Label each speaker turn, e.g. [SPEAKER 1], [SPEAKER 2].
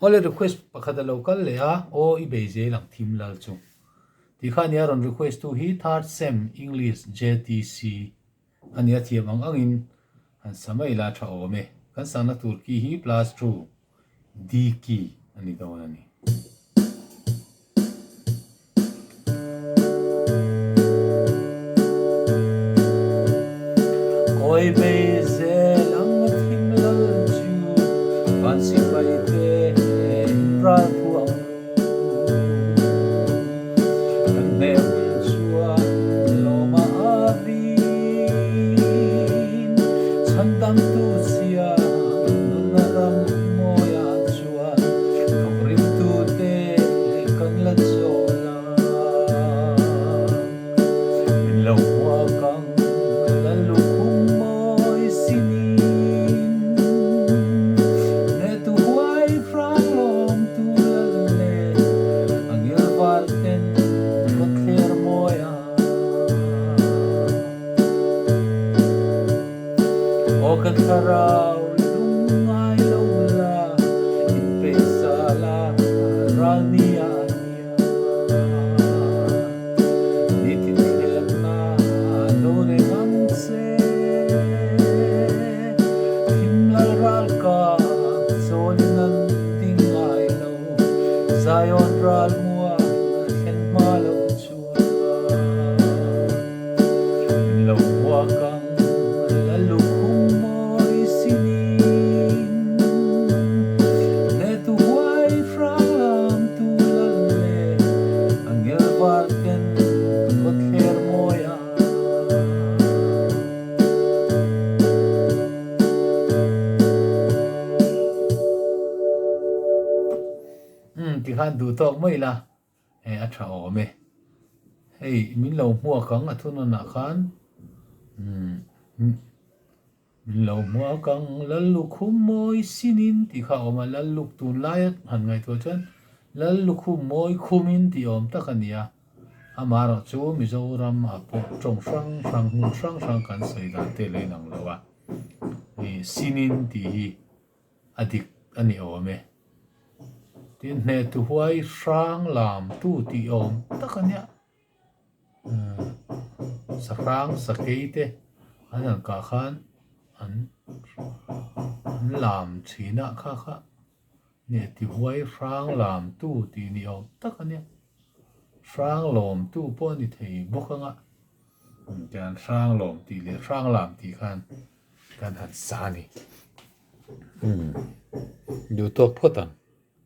[SPEAKER 1] ole request pakhada local le a o I beje lang thim lal chu ti kha nia ron request to hi third sem English JTC ania thiam angin an samai la tha o me kan sana turki hi +2 D key ani dawnani oi beje lang thim lal chu fancy bai te ra thuang kan ne chua lo ma avi chandam tu sia naram moya chua rim tu te kan la chola min lo wa kang la lu kum moi sinin ne tu huai frang lom tu la le ang il varten ko kher moya o kan karau lungai lo la in pe sala rania nitin na no re manse himla ral ka solinan tingai lo zion ral mua hen malo chua lo wa kang lalu kumoi sinin ne tu huai frang tu lalle ang yelvarken kot kher moya ti khan du tok mai la a tha o me hei min lo mua kang athun na khan min lo mua kang lalu khumoi sinin ti kha oma lalu tun lai han ngai to chan lalu khumoi khumin ti om takania amaro chu mizoram a po trong sang kan sei dan te le nang lawa ni sinin ti hi adik ani ome tin ne tu huai sang lam tu ti om takania sarang sakeite anan ka khan an lam china kha kha ne ti huai sang lam tu ti ni om takania sang lom tu po ni thei bokanga jan sang lom ti le sang lam ti khan kan han sa ni du to photan